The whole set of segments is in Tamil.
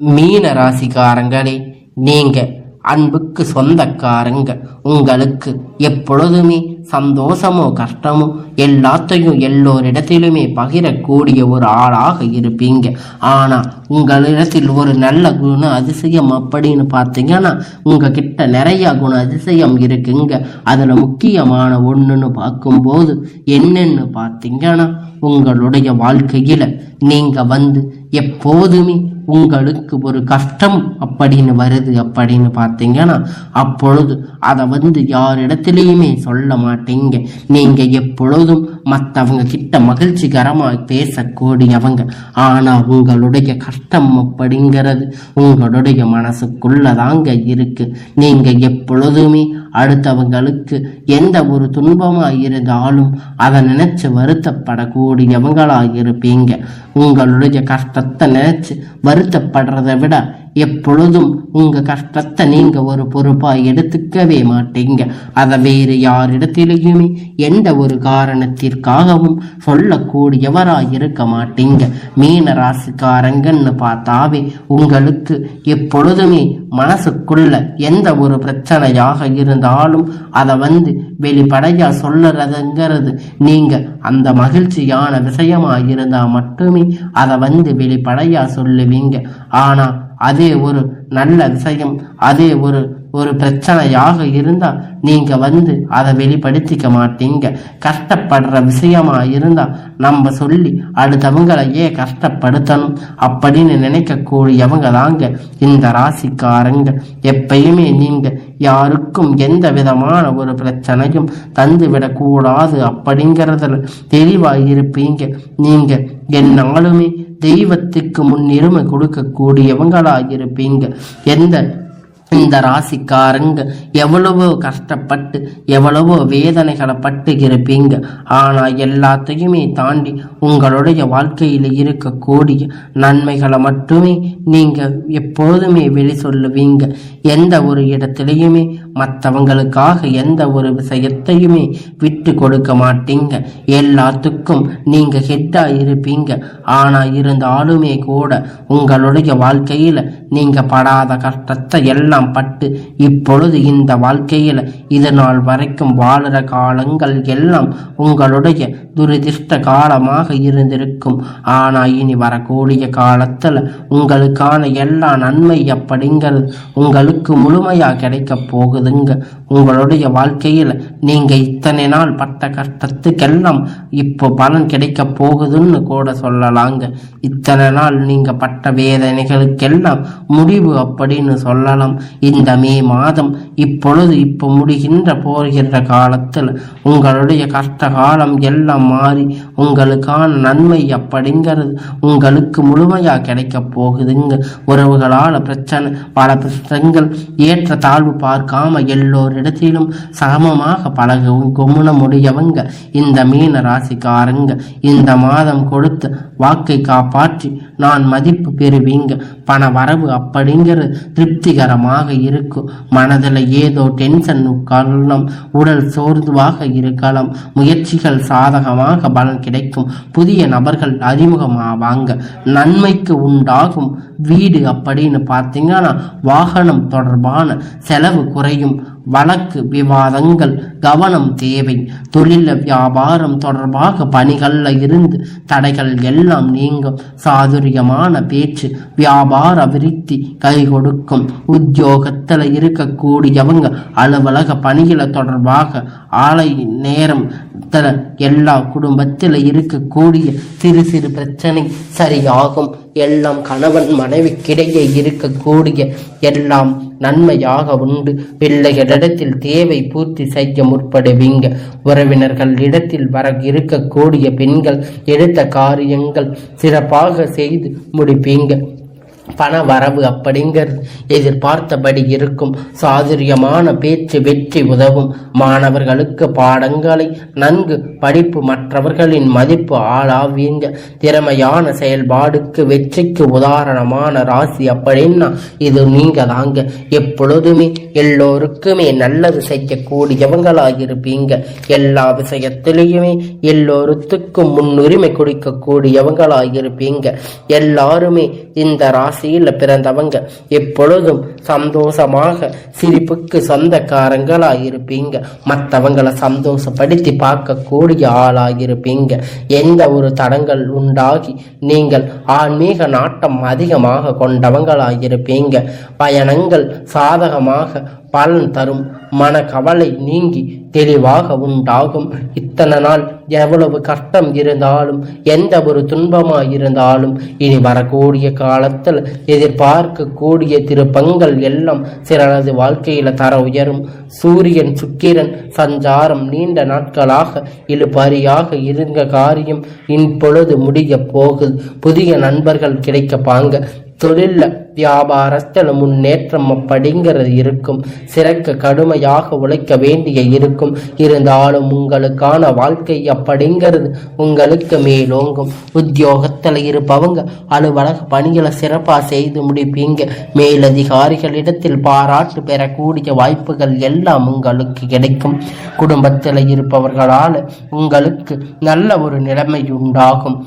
மீன ராசிக்காரங்களே, நீங்க அன்புக்கு சொந்தக்காரங்க. உங்களுக்கு எப்பொழுதுமே சந்தோஷமோ கஷ்டமோ எல்லாத்தையும் எல்லோரிடத்திலுமே பகிரக்கூடிய ஒரு ஆளாக இருப்பீங்க. ஆனா உங்களிடத்தில் ஒரு நல்ல குண அதிசயம் அப்படின்னு பார்த்தீங்கன்னா உங்ககிட்ட நிறைய குண அதிசயம் இருக்குங்க. அதுல முக்கியமான ஒண்ணுன்னு பார்க்கும்போது என்னன்னு பார்த்தீங்கன்னா உங்களுடைய வாழ்க்கையில நீங்க எப்போதுமே உங்களுக்கு ஒரு கஷ்டம் அப்படின்னு வருது அப்படின்னு பார்த்தீங்கன்னா அப்பொழுது அதை யாரிடத்திலையுமே சொல்ல மாட்டீங்க. நீங்க எப்பொழுதும் மற்றவங்க கிட்ட மகிழ்ச்சிகரமாக பேசக்கூடியவங்க. ஆனா உங்களுடைய கஷ்டம் அப்படிங்கிறது உங்களுடைய மனசுக்குள்ளதாங்க இருக்கு. நீங்க எப்பொழுதுமே அடுத்தவங்களுக்கு எந்த ஒரு துன்பமா இருந்தாலும் அதை நினைச்சு வருத்தப்படக்கூடியவங்களாக இருப்பீங்க. உங்களுடைய கஷ்டத்தை நினைச்சு வருத்தப்படுறதை விட எப்பொழுதும் உங்க கஷ்டத்தை நீங்க ஒரு பொறுப்பா எடுத்துக்கவே மாட்டீங்க. அதை வேறு யாரிடத்திலேயுமே எந்த ஒரு காரணத்திற்காகவும் சொல்லக்கூடியவராய் இருக்க மாட்டீங்க. மீன ராசிக்காரங்கன்னு பார்த்தாவே உங்களுக்கு எப்பொழுதுமே மனசுக்குள்ள எந்த ஒரு பிரச்சனையாக இருந்தாலும் அதை வெளிப்படையா சொல்லுறதுங்கிறது நீங்க அந்த மகிழ்ச்சியான விஷயமா இருந்தா மட்டுமே அதை வெளிப்படையா சொல்லுவீங்க. ஆனா அதே ஒரு நல்ல விஷயம், அதே ஒரு பிரச்சனையாக இருந்தா நீங்க அதை வெளிப்படுத்திக்க மாட்டீங்க. கஷ்டப்படுற விஷயமா இருந்தா நம்ம சொல்லி அடுத்தவங்களையே கஷ்டப்படுத்தணும் அப்படின்னு நினைக்கக்கூடியவங்க தாங்க இந்த ராசிக்காரங்க. எப்பயுமே நீங்க யாருக்கும் எந்த விதமான ஒரு பிரச்சனையும் தந்து விடக்கூடாது அப்படிங்கிறதுல தெளிவா இருப்பீங்க. நீங்க என்னாலுமே தெய்வத்துக்கு முன்னுரிமை கொடுக்கக்கூடியவங்களாக இருப்பீங்க. இந்த ராசிக்காரங்க எவ்வளவோ கஷ்டப்பட்டு எவ்வளவோ வேதனைகளை பட்டு இருப்பீங்க. ஆனா எல்லாத்தையுமே தாண்டி உங்களுடைய வாழ்க்கையில இருக்கக்கூடிய நன்மைகளை மட்டுமே நீங்க எப்போதுமே வெளி சொல்லுவீங்க. எந்த ஒரு இடத்திலையுமே மற்றவங்களுக்காக எந்த ஒரு விஷயத்தையுமே விட்டு கொடுக்க மாட்டீங்க. எல்லாத்துக்கும் நீங்க ஹெட்டா இருப்பீங்க. ஆனா இருந்தாலுமே கூட உங்களுடைய வாழ்க்கையில நீங்க படாத கஷ்டத்தை எல்லாம் பட்டு இப்பொழுது இந்த வாழ்க்கையில இது நாள் வரைக்கும் வாழுற காலங்கள் எல்லாம் உங்களுடைய துரதிர்ஷ்ட காலமாக இருந்திருக்கும். ஆனா இனி வரக்கூடிய காலத்துல உங்களுக்கான எல்லா நன்மை அப்படிங்கிறது உங்களுக்கு முழுமையா கிடைக்க போகுதுங்க. உங்களுடைய வாழ்க்கையில நீங்க இத்தனை நாள் பட்ட கஷ்டத்துக்கெல்லாம் இப்போ பலன் கிடைக்க போகுதுன்னு கூட சொல்லலாங்க. இத்தனை நாள் நீங்க பட்ட வேதனைகளுக்கெல்லாம் முடிவு அப்படின்னு சொல்லலாம். இந்த மே மாதம் இப்போ முடிகின்ற போகின்ற காலத்தில் உங்களுடைய கஷ்ட காலம் எல்லாம் மாறி உங்களுக்கான நன்மை அப்படிங்கிறது உங்களுக்கு முழுமையா கிடைக்க போகுதுங்க. உறவுகளால பிரச்சனை பல பிரச்சனைகள் ஏற்ற தாழ்வு பார்க்காம எல்லோரிடத்திலும் சமமாக பழகவும் குணமுடையவங்க இந்த மீன ராசிக்காரங்க. இந்த மாதம் கொடுத்த வாக்கை காப்பாற்றி நான் மதிப்பு பெறுவீங்க. பண வரவு அப்படிங்கிறது திருப்திகரமாக இருக்கும். மனதில் ஏதோ டென்ஷன் உட்காரலாம், உடல் சோர்வாக இருக்கலாம், முயற்சிகள் சாதகமாக பலன் கிடைக்கும். புதிய நபர்கள் அறிமுகமாவாங்க. நன்மைக்கு உண்டாகும் வீடு அப்படின்னு பார்த்தீங்கன்னா வாகனம் தொடர்பான செலவு குறையும். வழக்கு விவாதங்கள் கவனம் தேவை. தொழில வியாபாரம் தொடர்பாக பணிகள்ல இருந்து தடைகள் எல்லாம் நீங்கும். சாதுரியமான பேச்சு வியாபார விருத்தி கை கொடுக்கும். உத்தியோகத்துல இருக்கக்கூடியவங்க அலுவலக பணிகளை தொடர்பாக ஆலை நேரம் எல்லா குடும்பத்தில் இருக்கக்கூடிய சிறு சிறு பிரச்சனை சரியாகும். எல்லாம் கணவன் மனைவிக்கிடையே இருக்கக்கூடிய எல்லாம் நன்மையாக உண்டு. பிள்ளைகளிடத்தில் தேவை பூர்த்தி செய்ய முற்படுவீங்க. உறவினர்கள் இடத்தில் வர இருக்கக்கூடிய பெண்கள் எடுத்த காரியங்கள் சிறப்பாக செய்து முடிப்பீங்க. பண வரவு அப்படிங்கிறது எதிர்பார்த்தபடி இருக்கும். சாதுரியமான பேச்சு வெற்றி உதவும். மாணவர்களுக்கு பாடங்களை நன்கு படிப்பு மற்றவர்களின் மதிப்பு ஆளாவீங்க. திறமையான செயல்பாடுக்கு வெற்றிக்கு உதாரணமான ராசி அப்படின்னா இது நீங்க தாங்க. எப்பொழுதுமே எல்லோருக்குமே நல்லது செய்யக்கூடியவங்களாயிருப்பீங்க. எல்லா விஷயத்திலையுமே எல்லோருத்துக்கும் முன்னுரிமை கொடுக்கக்கூடியவங்களாயிருப்பீங்க. எல்லாருமே இந்த ராசி ராசியில் பிறந்தவங்க எப்பொழுதும் சந்தோஷமாக சிரிப்புக்கு சொந்தக்காரங்களாயிருப்பீங்க. மற்றவங்களை சந்தோஷப்படுத்தி பார்க்கக்கூடிய ஆளாயிருப்பீங்க. எந்த ஒரு தடங்கள் உண்டாகி நீங்கள் ஆன்மீக நாட்டம் அதிகமாக கொண்டவங்களாயிருப்பீங்க. பயணங்கள் சாதகமாக பலன் தரும். மனக்கவலை நீங்கி தெளிவாக உண்டாகும். இத்தனை நாள் எவ்வளவு கஷ்டம் இருந்தாலும் எந்த ஒரு துன்பமாயிருந்தாலும் இனி வரக்கூடிய காலத்தில் எதிர்பார்க்கக்கூடிய திருப்பங்கள் எல்லாம் சிலரது வாழ்க்கையில தர உயரும். சூரியன் சுக்கிரன் சஞ்சாரம் நீண்ட நாட்களாக இழுபறியாக இருந்த காரியம் இப்பொழுது முடிய போகுது. புதிய நண்பர்கள் கிடைக்கப்பாங்க. தொழில வியாபாரத்தில் முன்னேற்றம் அப்படிங்கிறது இருக்கும். சிறக்க கடுமையாக உழைக்க வேண்டிய இருக்கும். இருந்தாலும் உங்களுக்கான வாழ்க்கை அப்படிங்கிறது உங்களுக்கு மேலோங்கும். உத்தியோகத்தில் இருப்பவங்க அலுவலக பணிகளை சிறப்பாக செய்து முடிப்பீங்க. மேலதிகாரிகளிடத்தில் பாராட்டு பெறக்கூடிய வாய்ப்புகள் எல்லாம் உங்களுக்கு கிடைக்கும். குடும்பத்தில் இருப்பவர்களால் உங்களுக்கு நல்ல ஒரு நிலைமை உண்டாகும்.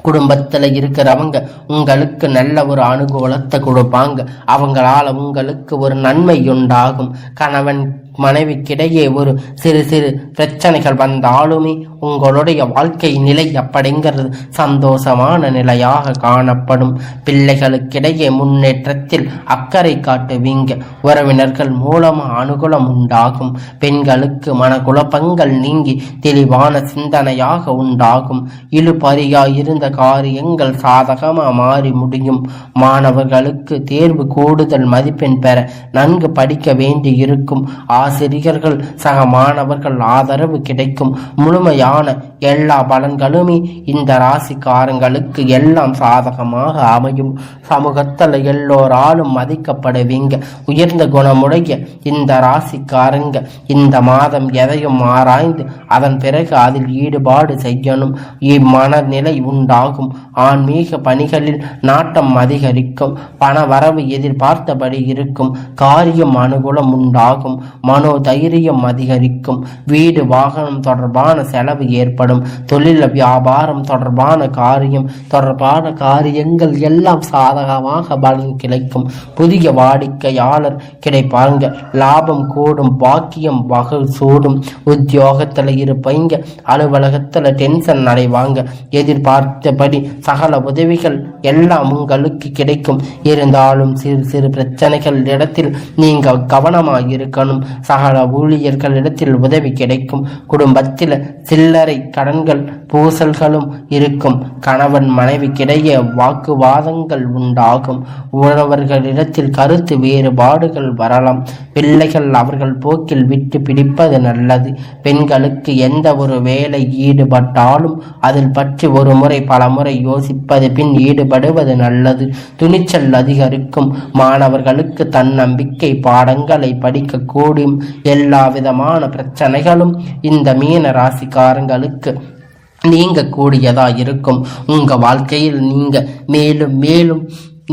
குடும்பத்தில் இருக்கிறவங்க உங்களுக்கு நல்ல ஒரு அனுகூலத்தை கொடுப்பாங்க. அவங்களால உங்களுக்கு ஒரு நன்மை உண்டாகும். கணவன் மனைவிக்கிடையே ஒரு சிறு சிறு பிரச்சனைகள் வந்தாலுமே உங்களுடைய வாழ்க்கை நிலை அப்படிங்கிறது சந்தோஷமான நிலையாக காணப்படும். பிள்ளைகளுக்கிடையே முன்னேற்றத்தில் அக்கறை காட்டுவீங்க. உறவினர்கள் மூலமாக அனுகூலம் உண்டாகும். பெண்களுக்கு மனக்குழப்பங்கள் நீங்கி தெளிவான சிந்தனையாக உண்டாகும். இழுபறியாயிருந்த காரியங்கள் சாதகமாக மாறி முடியும். மாணவர்களுக்கு தேர்வு கூடுதல் மதிப்பெண் பெற நன்கு படிக்க வேண்டி இருக்கும். ஆசிரியர்கள் சக மாணவர்கள் ஆதரவு கிடைக்கும். முழுமையான எல்லா பலன்களுமே இந்த ராசிக்காரங்களுக்கு எல்லாம் சாதகமாக அமையும். சமூகத்தில் எல்லோராலும் மதிக்கப்படுவீங்க. உயர்ந்த குணமுடைய இந்த ராசிக்காரங்க இந்த மாதம் எதையும் ஆராய்ந்து அதன் பிறகு அதில் ஈடுபாடு செய்யணும். இம்மனநிலை உண்டாகும். ஆன்மீக பணிகளில் நாட்டம் அதிகரிக்கும். பண வரவு எதிர்பார்த்தபடி இருக்கும். காரியம் அனுகூலம் உண்டாகும். மனோ தைரியம் அதிகரிக்கும். வீடு வாகனம் தொடர்பான செலவு ஏற்படும். தொழில் வியாபாரம் தொடர்பான காரியங்கள் எல்லாம் சாதகமாக பலன் கிடைக்கும். புதிய வாடிக்கையாளர் கிடைப்பாங்க. லாபம் கூடும். பாக்கியம் வகை சூடும். உத்தியோகத்தில் இருப்பீங்க. அலுவலகத்தில் டென்ஷன் அடைவாங்க. எதிர்பார்த்தபடி சகல உதவிகள் எல்லாம் உங்களுக்கு கிடைக்கும். இருந்தாலும் சிறு சிறு பிரச்சனைகள் இடத்தில் நீங்கள் கவனமாக இருக்கணும். சகல ஊழியர்களிடத்தில் உதவி கிடைக்கும். குடும்பத்தில் சில்லறை கடன்கள் பூசல்களும் இருக்கும். கணவன் மனைவிக்கிடையே வாக்குவாதங்கள் உண்டாகும். உறவர்களிடத்தில் கருத்து வேறுபாடுகள் வரலாம். பிள்ளைகள் அவர்கள் போக்கில் விட்டு பிடிப்பது நல்லது. பெண்களுக்கு எந்த ஒரு வேலை ஈடுபட்டாலும் அதில் பற்றி ஒரு முறை பல முறை யோசிப்பது பின் ஈடுபடுவது நல்லது. துணிச்சல் அதிகரிக்கும். மாணவர்களுக்கு தன்னம்பிக்கை பாடங்களை படிக்க கூடும். எல்லா விதமான பிரச்சனைகளும் இந்த மீன ராசிக்காரங்களுக்கு நீங்க கூடியதா இருக்கும். உங்க வாழ்க்கையில் நீங்க மேலும் மேலும்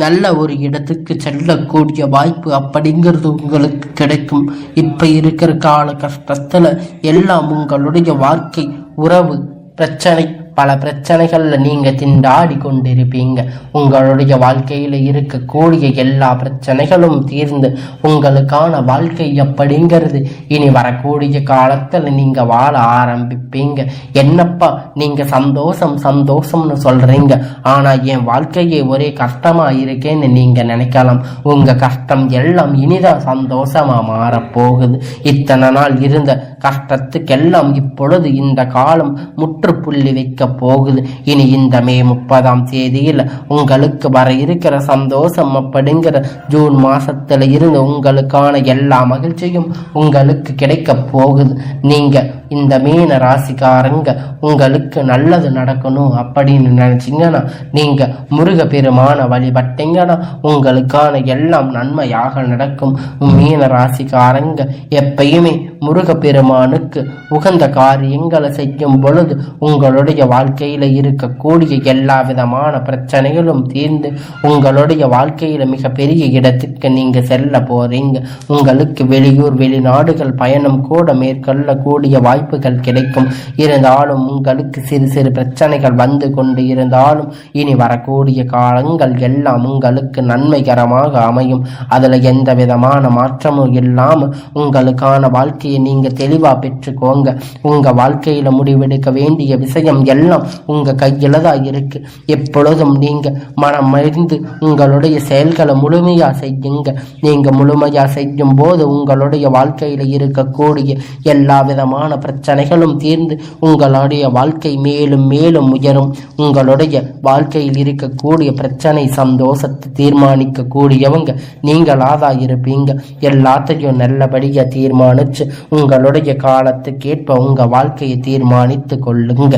நல்ல ஒரு இடத்துக்கு செல்லக்கூடிய வாய்ப்பு அப்படிங்கிறது உங்களுக்கு கிடைக்கும். இப்ப இருக்கிற கால கஷ்டத்துல எல்லாம் உங்களுடைய வாழ்க்கை உறவு பிரச்சனை பல பிரச்சனைகள்ல நீங்க திண்டாடி கொண்டிருப்பீங்க. உங்களுடைய வாழ்க்கையில இருக்கக்கூடிய எல்லா பிரச்சனைகளும் தீர்ந்து உங்களுக்கான வாழ்க்கை அப்படிங்கிறது இனி வரக்கூடிய காலத்துல நீங்க வாழ ஆரம்பிப்பீங்க. என்னப்பா நீங்க சந்தோஷம்னு சொல்றீங்க, ஆனா என் வாழ்க்கையே ஒரே கஷ்டமா இருக்கேன்னு நீங்க நினைக்கலாம். உங்க கஷ்டம் எல்லாம் இனிதான் சந்தோஷமா மாறப்போகுது. இத்தனை நாள் இருந்த கஷ்டத்துக்கெல்லாம் இப்பொழுது இந்த காலம் முற்றுப்புள்ளி வைக்க போகுது. இனி இந்த மே 30ஆம் தேதியில் உங்களுக்கு வர இருக்கிற சந்தோஷம் அப்படிங்கிற ஜூன் மாசத்துல இருந்து உங்களுக்கான எல்லா மகிழ்ச்சியும் உங்களுக்கு கிடைக்க போகுது. நீங்க இந்த மீன ராசிக்காரங்க உங்களுக்கு நல்லது நடக்கணும் அப்படின்னு நினைச்சீங்கன்னா நீங்க முருக பெருமான வழிபட்டீங்கன்னா உங்களுக்கான எல்லாம் நன்மையாக நடக்கும். மீன ராசிக்காரங்க எப்பயுமே முருக பெருமானுக்கு உகந்த காரியங்களை செய்யும் பொழுது உங்களுடைய வாழ்க்கையில இருக்கக்கூடிய எல்லா விதமான பிரச்சனைகளும் தீர்ந்து உங்களுடைய வாழ்க்கையில மிகப்பெரிய இடத்துக்கு நீங்க செல்ல போறீங்க. உங்களுக்கு வெளியூர் வெளிநாடுகள் பயணம் கூட மேற்கொள்ளக்கூடிய வாய்ப்புகள் கிடைக்கும். இருந்தாலும் உங்களுக்கு சிறு சிறு பிரச்சனைகள் வந்து கொண்டு இருந்தாலும் இனி வரக்கூடிய காலங்கள் எல்லாம் உங்களுக்கு நன்மைகரமாக அமையும். அதுல எந்த விதமான மாற்றமும் இல்லாம உங்களுக்கான வாழ்க்கையை நீங்க தெளிவா பெற்றுக்கோங்க. உங்க வாழ்க்கையில முடிவெடுக்க வேண்டிய விஷயம் எல்லாம் உங்க கையில தான் இருக்கு. எப்பொழுதும் நீங்க மனம் அறிந்து உங்களுடைய செயல்களை முழுமையா செய்யுங்க. நீங்க முழுமையா செய்யும் போது உங்களுடைய வாழ்க்கையில இருக்கக்கூடிய எல்லா விதமான பிரச்சனைகளும் தீர்ந்து உங்களுடைய வாழ்க்கை மேலும் மேலும் உயரும். உங்களுடைய வாழ்க்கையில் இருக்கக்கூடிய பிரச்சனை சந்தோஷத்தை தீர்மானிக்க கூடியவங்க நீங்களாதான் இருப்பீங்க. எல்லாத்தையும் நல்லபடியா தீர்மானிச்சு உங்களுடைய காலத்துக்கேற்ப உங்க வாழ்க்கையை தீர்மானித்து கொள்ளுங்க.